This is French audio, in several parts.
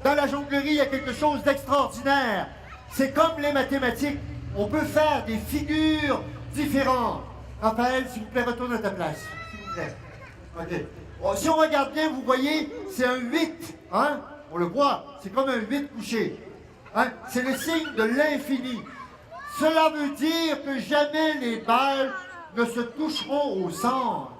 dans la jonglerie, il y a quelque chose d'extraordinaire. C'est comme les mathématiques. On peut faire des figures différentes. Raphaël, s'il vous plaît, retourne à ta place. S'il vous plaît. OK. Bon, si on regarde bien, vous voyez, c'est un 8. Hein? On le voit, c'est comme un 8 couché. Hein? C'est le signe de l'infini. Cela veut dire que jamais les balles ne se toucheront au centre.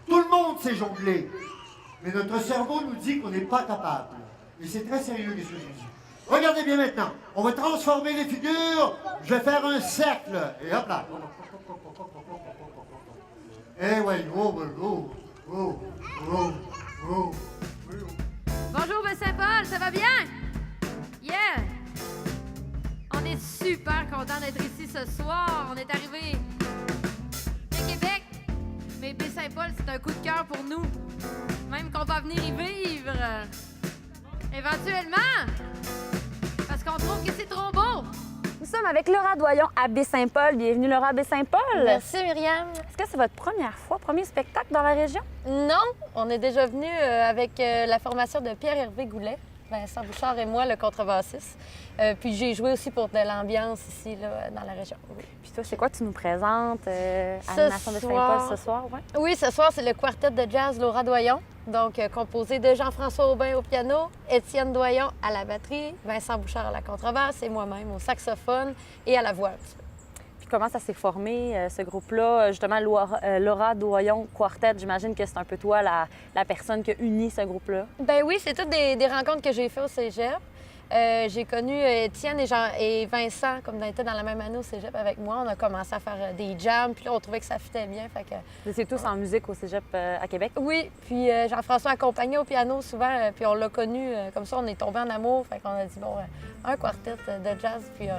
Tout le monde sait jongler. Mais notre cerveau nous dit qu'on n'est pas capable. Et c'est très sérieux, ce que je dis. Regardez bien maintenant. On va transformer les figures. Je vais faire un cercle. Et hop là. Eh ouais, Bonjour, Saint-Paul, ça va bien? Yeah! On est super contents d'être ici ce soir. On est arrivé de Québec. Mais Baie-Saint-Paul, c'est un coup de cœur pour nous. Même qu'on va venir y vivre. Éventuellement. Parce qu'on trouve que c'est trop beau. Nous sommes avec Laura Doyon à Baie-Saint-Paul. Bienvenue, Laura, à Baie-Saint-Paul. Merci, Myriam. Est-ce que c'est votre première fois, premier spectacle dans la région? Non, on est déjà venu avec la formation de Pierre-Hervé Goulet, Vincent Bouchard et moi, le contrebassiste. Puis j'ai joué aussi pour de l'ambiance ici, là, dans la région. Oui. Puis toi, c'est quoi tu nous présentes à l'animation de Saint-Paul ce soir? Ouais? Oui, ce soir, c'est le quartet de jazz Laura Doyon, donc composé de Jean-François Aubin au piano, Étienne Doyon à la batterie, Vincent Bouchard à la contrebasse et moi-même au saxophone et à la voix. Puis comment ça s'est formé, ce groupe-là? Justement, Laura Doyon Quartet, j'imagine que c'est un peu toi la personne qui a uni ce groupe-là. Ben oui, c'est toutes des rencontres que j'ai faites au cégep. J'ai connu Étienne et Vincent, comme on était dans la même année au cégep avec moi. On a commencé à faire des jams, puis là, on trouvait que ça fitait bien. Fait que... Vous étiez tous en musique au cégep à Québec? Oui, puis Jean-François accompagnait au piano souvent, puis on l'a connu. Comme ça, on est tombé en amour. Fait qu'on a dit, bon, un quartet de jazz. Puis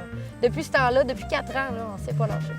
depuis ce temps-là, depuis 4 ans, là, on s'est pas lâché.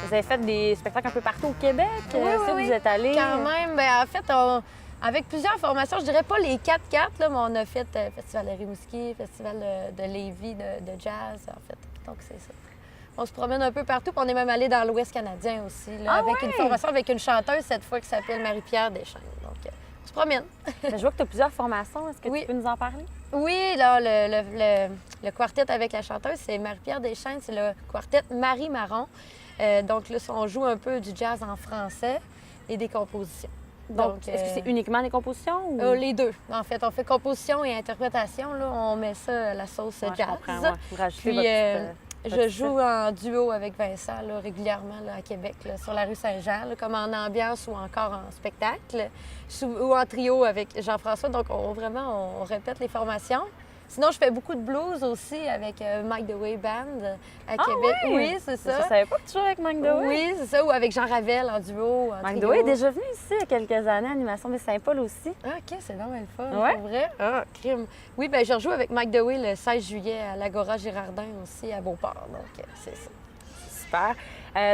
Vous avez fait des spectacles un peu partout au Québec? Oui. Vous êtes allés? Quand même. Bien, en fait, avec plusieurs formations, je dirais pas les 4-4, là, mais on a fait Festival de Rimouski, Festival de Lévis, de jazz, en fait. Donc, c'est ça. On se promène un peu partout, puis on est même allé dans l'Ouest canadien aussi, là, avec une formation avec une chanteuse cette fois qui s'appelle Marie-Pierre Deschaines. Donc, on se promène. Je vois que tu as plusieurs formations. Est-ce que tu peux nous en parler? Oui, là, le quartet avec la chanteuse, c'est Marie-Pierre Deschaines, c'est le quartet Marie Marron. Donc là, on joue un peu du jazz en français et des compositions. Donc, est-ce que c'est uniquement des compositions? Ou... les deux. En fait, on fait composition et interprétation. Là, on met ça à la sauce jazz. Je comprends, ouais. Vous rajoutez Puis, votre je joue en duo avec Vincent là, régulièrement là, à Québec, là, sur la rue Saint-Jean, là, comme en ambiance ou encore en spectacle, ou en trio avec Jean-François. Donc, on répète les formations. Sinon, je fais beaucoup de blues aussi avec Mike Dewey Band à Québec. Oui, c'est ça. Je savais pas que tu jouais avec Mike Dewey. Oui, c'est ça. Ou avec Jean Ravel en duo. Mike Dewey est déjà venu ici il y a quelques années à l'animation de Saint-Paul aussi. Ah, OK, c'est vraiment le fun. Ouais. Pour vrai? Ah, crime. Oui, bien, je rejoue avec Mike Dewey le 16 juillet à l'Agora Girardin aussi à Beauport. Donc, c'est ça. Super.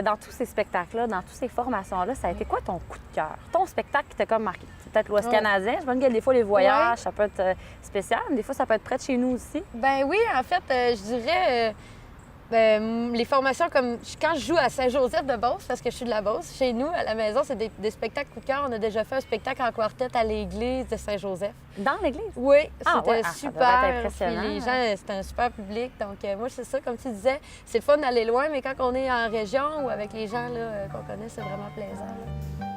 Dans tous ces spectacles-là, dans toutes ces formations-là, ça a été quoi ton coup de cœur? Ton spectacle qui t'a comme marqué? C'est peut-être l'Ouest canadien. Je pense que des fois, les voyages, ça peut être spécial, mais des fois, ça peut être près de chez nous aussi. Ben oui, en fait, je dirais Les formations comme quand je joue à Saint-Joseph de Beauce, parce que je suis de la Beauce, chez nous, à la maison, c'est des spectacles coup de cœur. On a déjà fait un spectacle en quartet à l'église de Saint-Joseph. Dans l'église? Oui, Ah, c'était ouais. Ah, ça super. devrait être impressionnant. Puis les gens, c'était un super public. Donc, moi, c'est ça, comme tu disais, c'est le fun d'aller loin, mais quand on est en région ou avec les gens là, qu'on connaît, c'est vraiment plaisant. Là.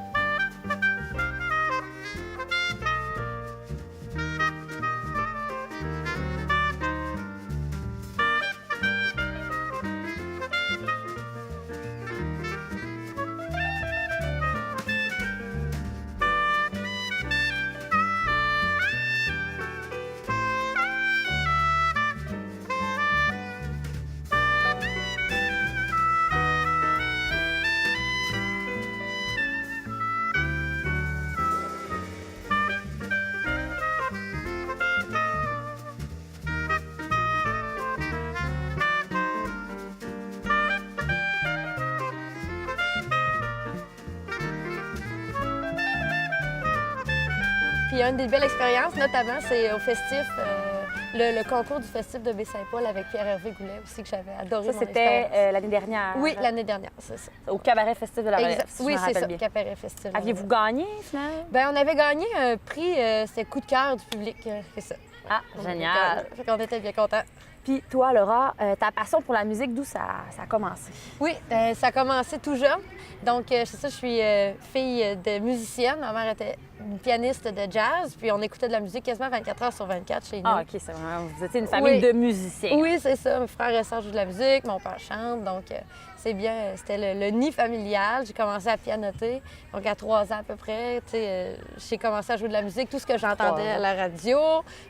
Puis une des belles expériences, notamment, c'est au festif, le concours du festif de Baie-Saint-Paul avec Pierre-Hervé Goulet aussi, que j'avais adoré. Ça, mon c'était expérience. l'année dernière? Oui, l'année dernière, c'est ça. Au Cabaret Festif de la Relève, si Oui, je me c'est rappelle ça, bien. Cabaret Festif. Aviez-vous gagné, finalement? Bien, on avait gagné un prix, c'était coup de cœur du public, c'est ça. Ah, génial! Fait qu'on était bien contents. Puis toi, Laura, ta passion pour la musique, d'où ça a commencé? Oui, ça a commencé tout jeune. Donc, c'est ça, je suis fille de musicienne. Ma mère était une pianiste de jazz, puis on écoutait de la musique quasiment 24 heures sur 24 chez nous. Ah, OK, c'est vraiment... Vous étiez une famille Oui. de musiciens. Oui, c'est ça. Mes frères et sœurs jouent de la musique, mon père chante, donc c'est bien. C'était le nid familial. J'ai commencé à pianoter, donc à 3 ans à peu près. J'ai commencé à jouer de la musique, tout ce que j'entendais à la radio,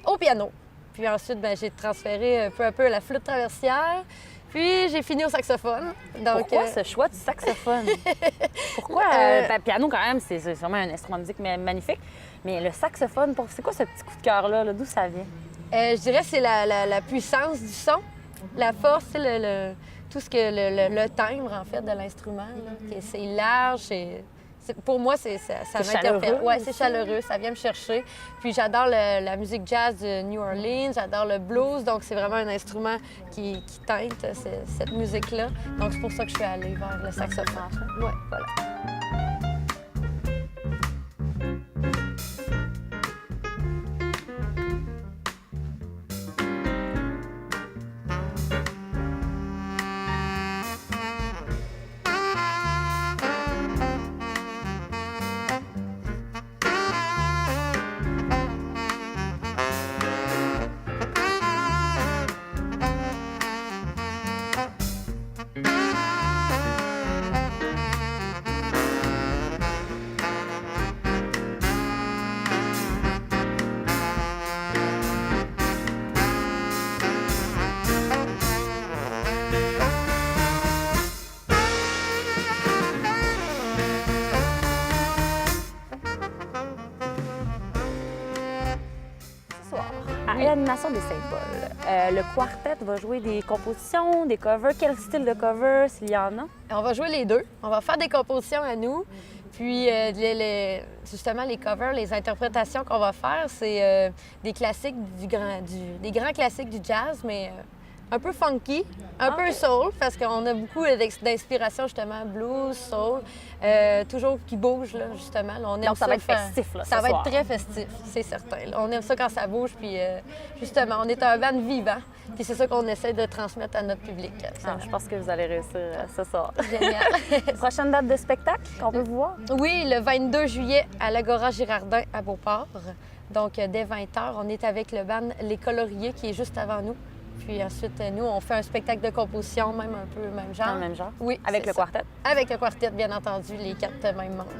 au piano. Puis ensuite, ben, j'ai transféré peu à peu à la flûte traversière. Puis j'ai fini au saxophone. Donc, Pourquoi ce choix du saxophone? Pourquoi? Piano, quand même, c'est vraiment un instrument de musique magnifique. Mais le saxophone, c'est quoi ce petit coup de cœur-là? Là? D'où ça vient? je dirais que c'est la puissance du son, la force, tout ce que le timbre, en fait, de l'instrument. C'est large, pour moi, ça C'est m'interpelle. chaleureux Oui, aussi. c'est chaleureux, ça vient me chercher. Puis j'adore la musique jazz de New Orleans, j'adore le blues, donc c'est vraiment un instrument qui teinte cette musique-là. Donc c'est pour ça que je suis allée vers le saxophone. Oui, voilà. À l'animation des Saint-Paul, le quartet va jouer des compositions, des covers. Quel style de cover, s'il y en a? On va jouer les deux. On va faire des compositions à nous. Puis, justement, les covers, les interprétations qu'on va faire, c'est des classiques des grands classiques du jazz, mais un peu funky, un peu soul, parce qu'on a beaucoup d'inspiration, justement, blues, soul, toujours qui bouge, là, justement. Là, on aime Donc, ça va être faire- festif, là, Ça ce va soir. être très festif, c'est certain. Là, on aime ça quand ça bouge, puis justement, on est un band vivant, puis c'est ça qu'on essaie de transmettre à notre public. Ah, je pense que vous allez réussir ce soir. Génial. Prochaine date de spectacle qu'on peut vous voir? Oui, le 22 juillet à l'Agora Girardin à Beauport. Donc, dès 20h, on est avec le band Les Coloriers qui est juste avant nous. Puis ensuite, nous, on fait un spectacle de composition, même un peu même genre. Dans le même genre? Oui. Avec c'est le ça. quartet? Avec le quartet, bien entendu, les 4 mêmes membres.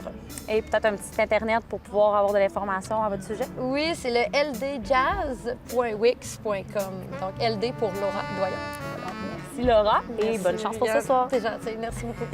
Et peut-être un petit site Internet pour pouvoir avoir de l'information à votre sujet? Oui, c'est le ldjazz.wix.com. Donc, LD pour Laura Doyon. Merci Laura et Merci, bonne chance pour ce Viviane. soir. C'est gentil, merci beaucoup.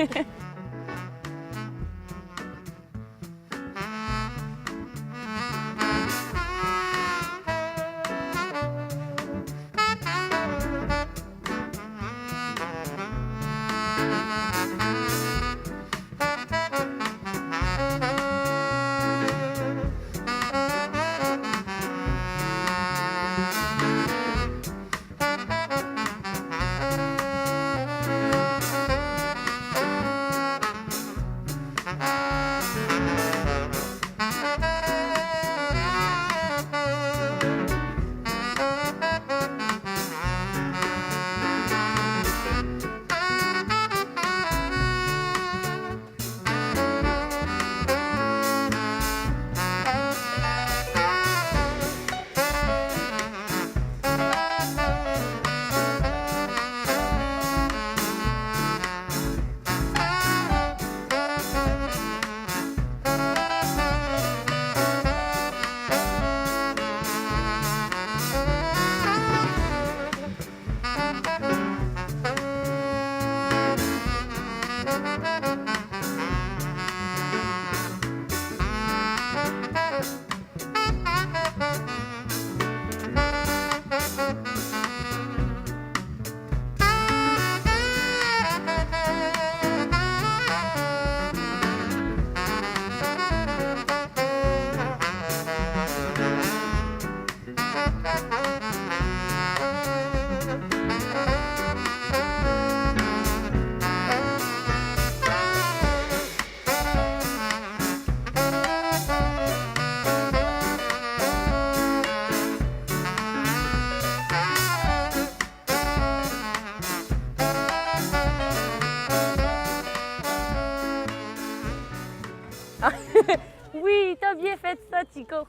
Oui, t'as bien fait ça, Chico.